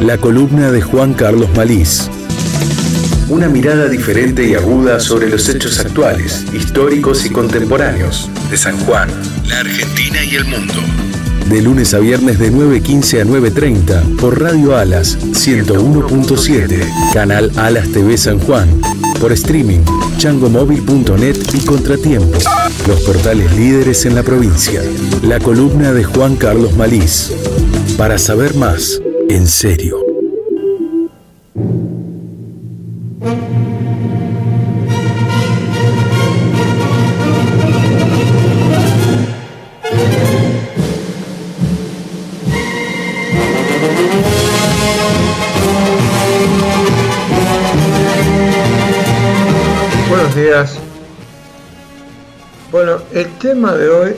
La columna de Juan Carlos Malís. Una mirada diferente y aguda sobre los hechos actuales, históricos y contemporáneos de San Juan, la Argentina y el mundo. De lunes a viernes de 9:15 a 9:30 por Radio Alas 101.7, Canal Alas TV San Juan, por streaming, changomóvil.net y Contratiempo, los portales líderes en la provincia. La columna de Juan Carlos Malís. Para saber más, en serio. Buenos días. Bueno, el tema de hoy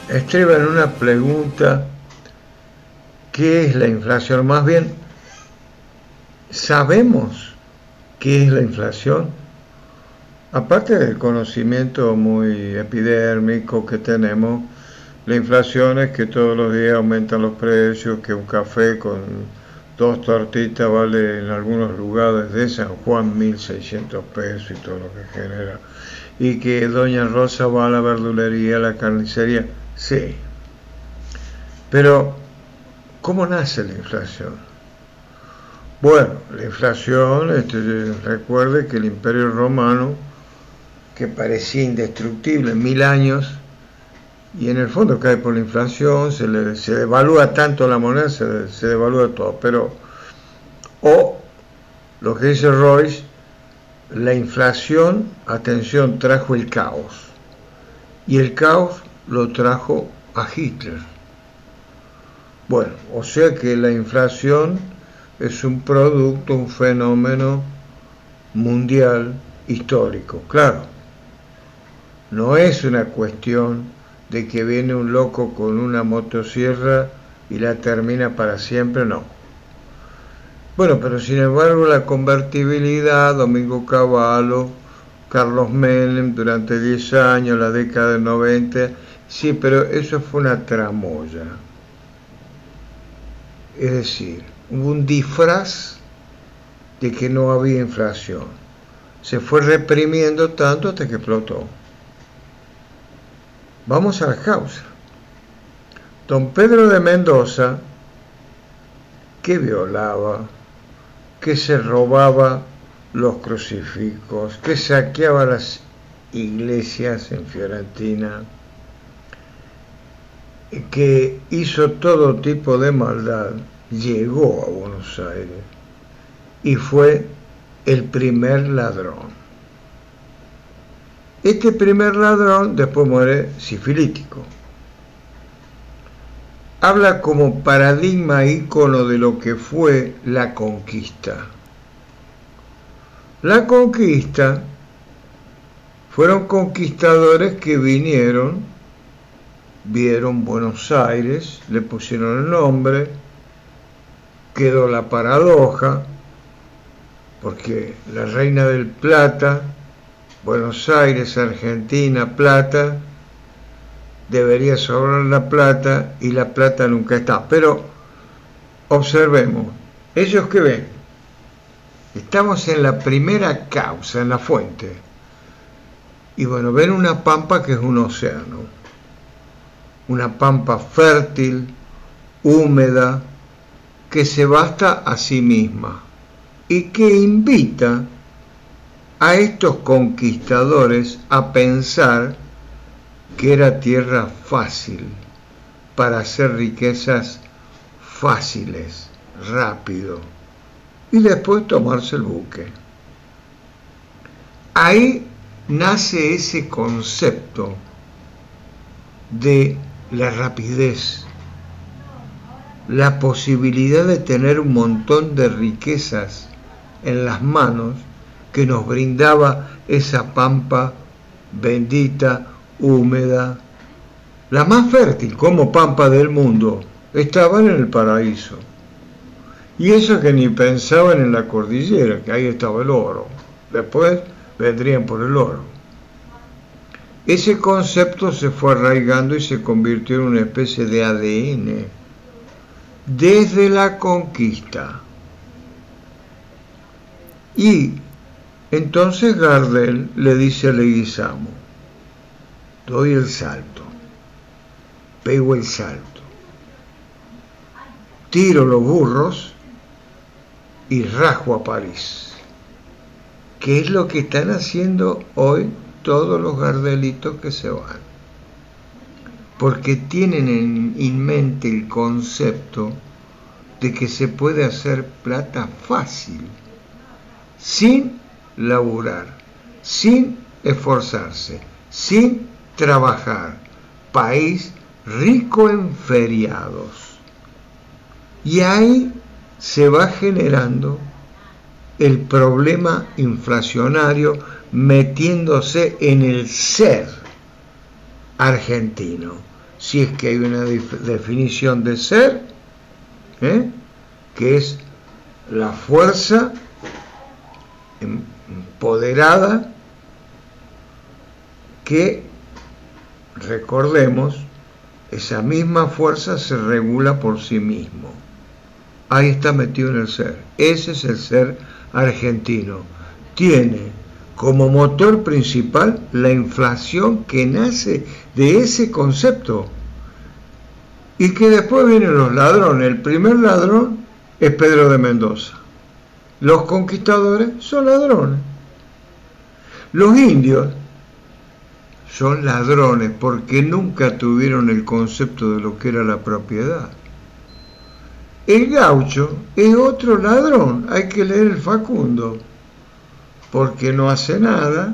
estriba en una pregunta: ¿qué es la inflación? Más bien, ¿sabemos qué es la inflación? Aparte del conocimiento muy epidérmico que tenemos, la inflación es que todos los días aumentan los precios, que un café con 2 tortitas vale en algunos lugares de San Juan 1.600 pesos y todo lo que genera. Y que Doña Rosa va a la verdulería, a la carnicería. Sí. Pero, ¿cómo nace la inflación? Bueno, la inflación, recuerde que el Imperio Romano, que parecía indestructible en 1000 años, y en el fondo cae por la inflación, se devalúa tanto la moneda, se devalúa todo. Pero, o lo que dice Royce, la inflación, atención, trajo el caos. Y el caos lo trajo a Hitler. Bueno, o sea que la inflación es un producto, un fenómeno mundial histórico. Claro, no es una cuestión de que viene un loco con una motosierra y la termina para siempre, no. Bueno, pero sin embargo la convertibilidad, Domingo Cavallo, Carlos Menem durante 10 años, la década del 90, sí, pero eso fue una tramoya. Es decir, hubo un disfraz de que no había inflación. Se fue reprimiendo tanto hasta que explotó. Vamos a la causa. Don Pedro de Mendoza, que violaba, que se robaba los crucifijos, que saqueaba las iglesias en Fiorentina, que hizo todo tipo de maldad, llegó a Buenos Aires y fue el primer ladrón. Este primer ladrón después muere sifilítico. Habla como paradigma, ícono de lo que fue la conquista. La conquista fueron conquistadores que vinieron, vieron Buenos Aires, le pusieron el nombre, quedó la paradoja, porque la Reina del Plata, Buenos Aires, Argentina, plata, debería sobrar la plata y la plata nunca está. Pero observemos, ellos que ven, estamos en la primera causa, en la fuente, y bueno, ven una pampa que es un océano, una pampa fértil, húmeda, que se basta a sí misma y que invita a estos conquistadores a pensar que era tierra fácil para hacer riquezas fáciles, rápido, y después tomarse el buque. Ahí nace ese concepto de la rapidez, la posibilidad de tener un montón de riquezas en las manos que nos brindaba esa pampa bendita, húmeda, la más fértil como pampa del mundo. Estaban en el paraíso. Y eso que ni pensaban en la cordillera, que ahí estaba el oro. Después vendrían por el oro. Ese concepto se fue arraigando y se convirtió en una especie de ADN desde la conquista. Y entonces Gardel le dice a Leguizamo: doy el salto, pego el salto, tiro los burros y rajo a París. ¿Qué es lo que están haciendo hoy todos los gardelitos que se van? Porque tienen en mente el concepto de que se puede hacer plata fácil, sin laburar, sin esforzarse, sin trabajar. País rico en feriados. Y ahí se va generando el problema inflacionario, metiéndose en el ser argentino. Si es que hay una definición de ser, que es la fuerza empoderada que, recordemos, esa misma fuerza se regula por sí mismo. Ahí está metido en el ser. Ese es el ser argentino. Tiene como motor principal la inflación que nace de ese concepto. Y que después vienen los ladrones. El primer ladrón es Pedro de Mendoza. Los conquistadores son ladrones. Los indios son ladrones porque nunca tuvieron el concepto de lo que era la propiedad. El gaucho es otro ladrón. Hay que leer el Facundo. Porque no hace nada,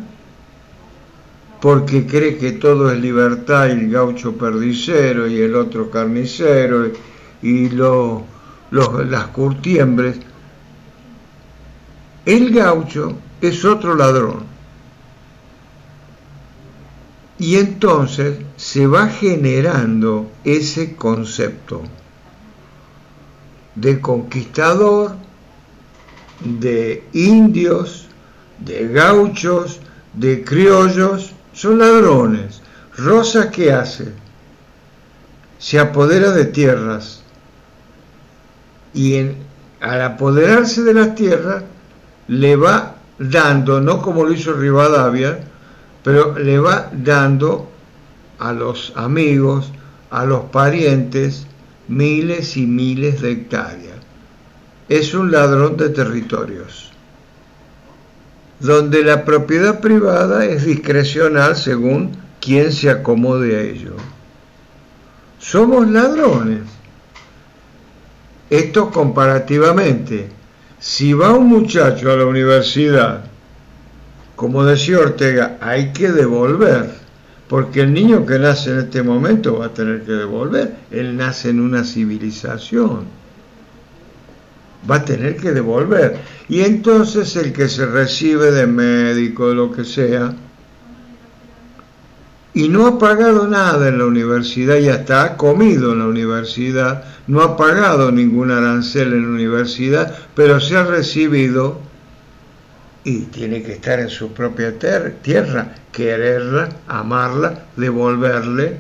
porque cree que todo es libertad, y el gaucho perdicero y el otro carnicero y las curtiembres. El gaucho es otro ladrón. Y entonces se va generando ese concepto de conquistador, de indios, de gauchos, de criollos. Son ladrones. Rosas, ¿qué hace? Se apodera de tierras. Y al apoderarse de las tierras, le va dando, no como lo hizo Rivadavia, pero le va dando a los amigos, a los parientes, miles y miles de hectáreas. Es un ladrón de territorios, donde la propiedad privada es discrecional según quien se acomode a ello. Somos ladrones. Esto comparativamente. Si va un muchacho a la universidad, como decía Ortega, hay que devolver, porque el niño que nace en este momento va a tener que devolver. Él nace en una civilización, va a tener que devolver. Y entonces el que se recibe de médico, de lo que sea, y no ha pagado nada en la universidad, y hasta ha comido en la universidad, no ha pagado ningún arancel en la universidad, pero se ha recibido y tiene que estar en su propia tierra, quererla, amarla, devolverle,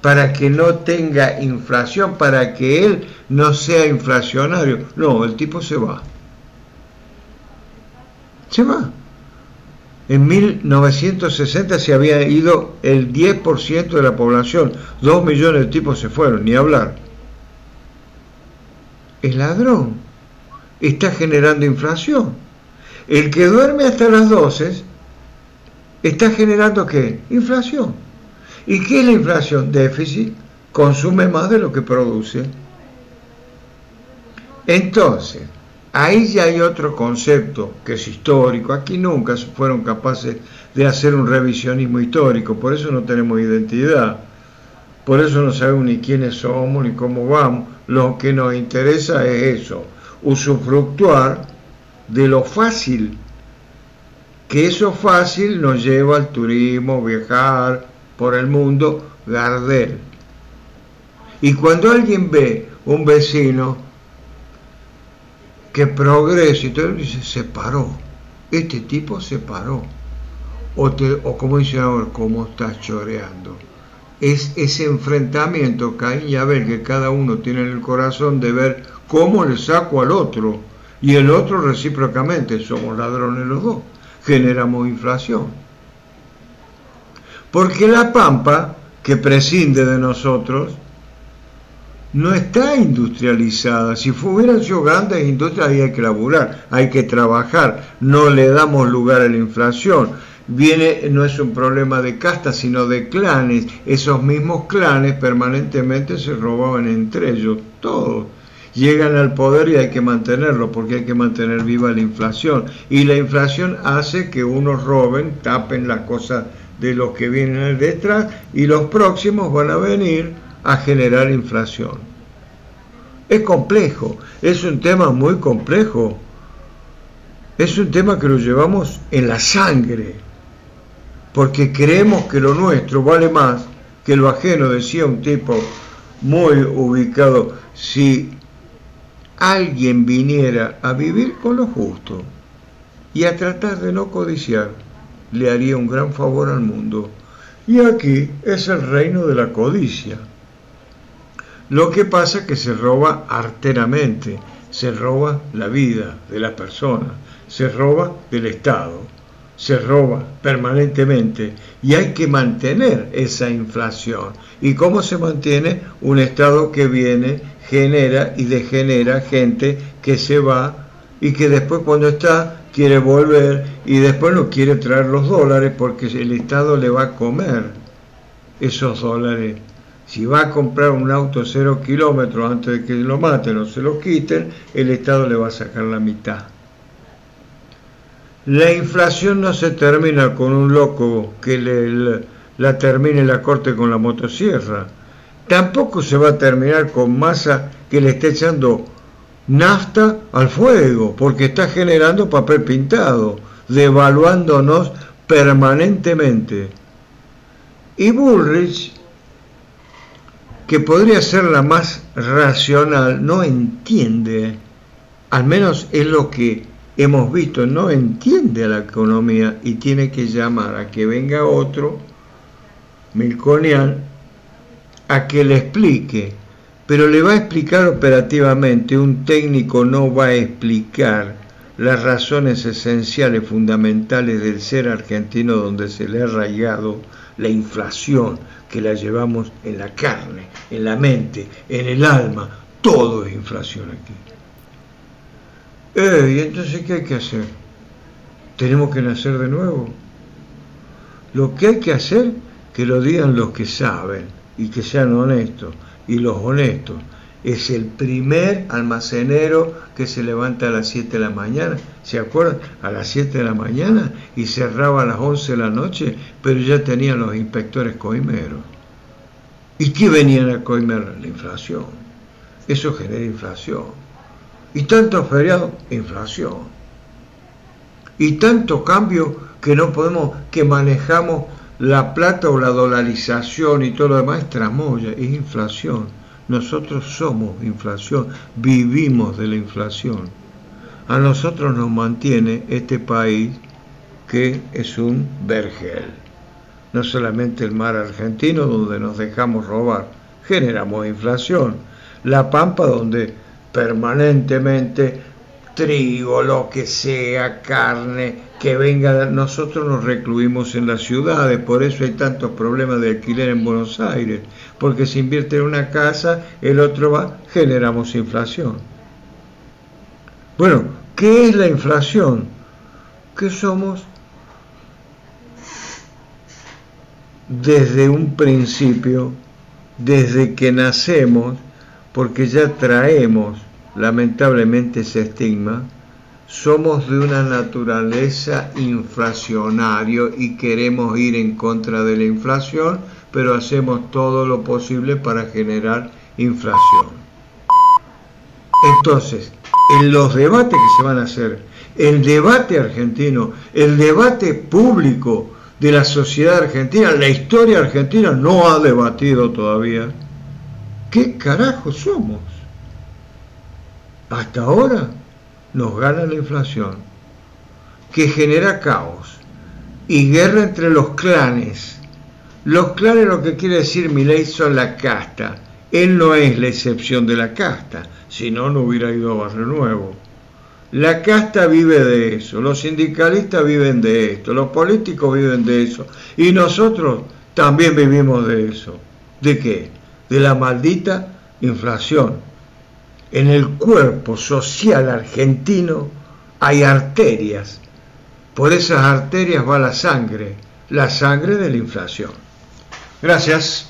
para que no tenga inflación, para que él no sea inflacionario. No, el tipo se va. Se va. En 1960 se había ido el 10% de la población. 2 millones de tipos se fueron, ni hablar. Es ladrón. Está generando inflación. El que duerme hasta las 12 está generando ¿qué? Inflación. ¿Y qué es la inflación? Déficit. Consume más de lo que produce. Entonces, ahí ya hay otro concepto que es histórico. Aquí nunca fueron capaces de hacer un revisionismo histórico. Por eso no tenemos identidad. Por eso no sabemos ni quiénes somos ni cómo vamos. Lo que nos interesa es eso. Usufructuar de lo fácil. Que eso fácil nos lleva al turismo, viajar por el mundo, Gardel. Y cuando alguien ve un vecino que progresa y todo, dice, se paró. Este tipo se paró. O como dicen ahora, ¿cómo estás choreando? es ese enfrentamiento, Caín y Abel, que cada uno tiene en el corazón de ver cómo le saco al otro, y el otro recíprocamente, somos ladrones los dos, generamos inflación. Porque la pampa, que prescinde de nosotros, no está industrializada. Si hubieran sido grandes industrias, ahí hay que laburar, hay que trabajar, no le damos lugar a la inflación. No es un problema de casta, sino de clanes. Esos mismos clanes permanentemente se robaban entre ellos, todos. Llegan al poder y hay que mantenerlo, porque hay que mantener viva la inflación. Y la inflación hace que unos roben, tapen las cosas de los que vienen detrás, y los próximos van a venir a generar inflación. Es complejo, es un tema muy complejo, es un tema que lo llevamos en la sangre, porque creemos que lo nuestro vale más que lo ajeno. Decía un tipo muy ubicado: si alguien viniera a vivir con lo justo y a tratar de no codiciar, le haría un gran favor al mundo. Y aquí es el reino de la codicia. Lo que pasa es que se roba arteramente, se roba la vida de la persona, se roba del Estado, se roba permanentemente, y hay que mantener esa inflación. ¿Y cómo se mantiene? Un Estado que viene, genera y degenera gente que se va y que después, cuando está, quiere volver, y después no quiere traer los dólares porque el Estado le va a comer esos dólares. Si va a comprar un auto 0 kilómetros antes de que lo maten o se lo quiten, el Estado le va a sacar la mitad. La inflación no se termina con un loco que la termine la corte con la motosierra. Tampoco se va a terminar con Massa que le esté echando nafta al fuego, porque está generando papel pintado, devaluándonos permanentemente. Y Bullrich, que podría ser la más racional, no entiende, al menos es lo que hemos visto, no entiende a la economía, y tiene que llamar a que venga otro, Melconian, a que le explique. Pero le va a explicar operativamente. Un técnico no va a explicar las razones esenciales, fundamentales del ser argentino, donde se le ha arraigado la inflación, que la llevamos en la carne, en la mente, en el alma. Todo es inflación aquí. ¿Y entonces qué hay que hacer? ¿Tenemos que nacer de nuevo? Lo que hay que hacer, que lo digan los que saben y que sean honestos. Y los honestos es el primer almacenero que se levanta a las 7 de la mañana, ¿se acuerdan? A las 7 de la mañana, y cerraba a las 11 de la noche, pero ya tenían los inspectores coimeros. ¿Y qué venían a coimer? La inflación. Eso genera inflación. Y tantos feriados, inflación. Y tanto cambio que no podemos, que manejamos la plata o la dolarización y todo lo demás, es tramoya, es inflación. Nosotros somos inflación, vivimos de la inflación. A nosotros nos mantiene este país que es un vergel. No solamente el mar argentino, donde nos dejamos robar, generamos inflación. La Pampa, donde permanentemente trigo, lo que sea, carne, que venga, nosotros nos recluimos en las ciudades, por eso hay tantos problemas de alquiler en Buenos Aires, porque se invierte en una casa, el otro va, generamos inflación. Bueno, ¿qué es la inflación? ¿Qué somos? Desde un principio, desde que nacemos, porque ya traemos lamentablemente ese estigma, somos de una naturaleza inflacionario y queremos ir en contra de la inflación, pero hacemos todo lo posible para generar inflación. Entonces, en los debates que se van a hacer, el debate argentino, el debate público de la sociedad argentina, la historia argentina no ha debatido todavía ¿qué carajo somos? Hasta ahora nos gana la inflación, que genera caos y guerra entre los clanes, Los clanes, lo que quiere decir Milei, son la casta. Él no es la excepción de la casta, si no, no hubiera ido a Barrio Nuevo. La casta vive de eso, los sindicalistas viven de esto, los políticos viven de eso, y nosotros también vivimos de eso. ¿De qué? De la maldita inflación. En el cuerpo social argentino hay arterias. Por esas arterias va la sangre de la inflación. Gracias.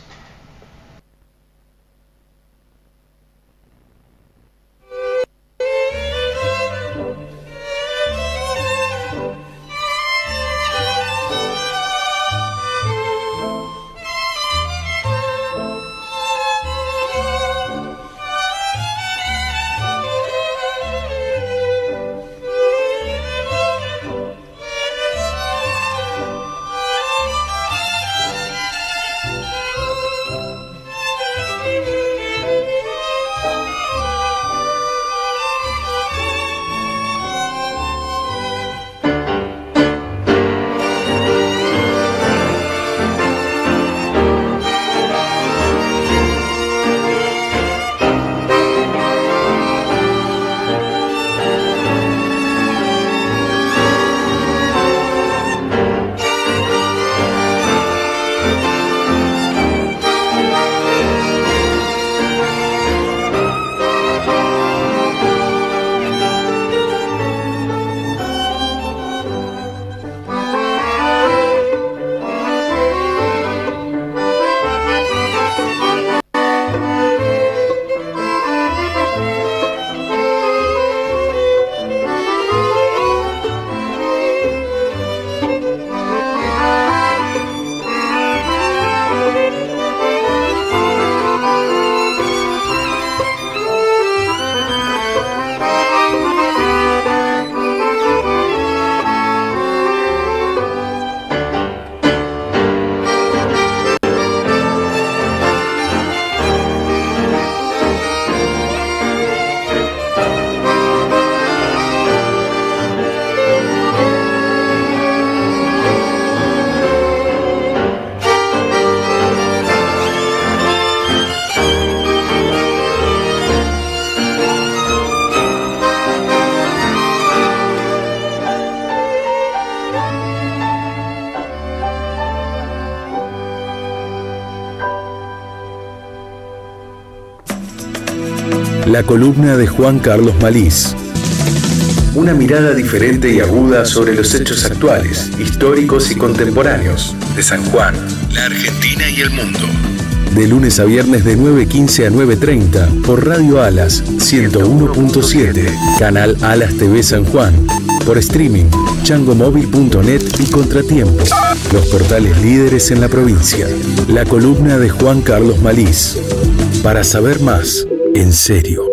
La columna de Juan Carlos Malís. Una mirada diferente y aguda sobre los hechos actuales, históricos y contemporáneos de San Juan, la Argentina y el mundo. De lunes a viernes de 9:15 a 9:30 por Radio Alas 101.7, canal Alas TV San Juan, por streaming, changomóvil.net y Contratiempo, los portales líderes en la provincia. La columna de Juan Carlos Malís. Para saber más, en serio.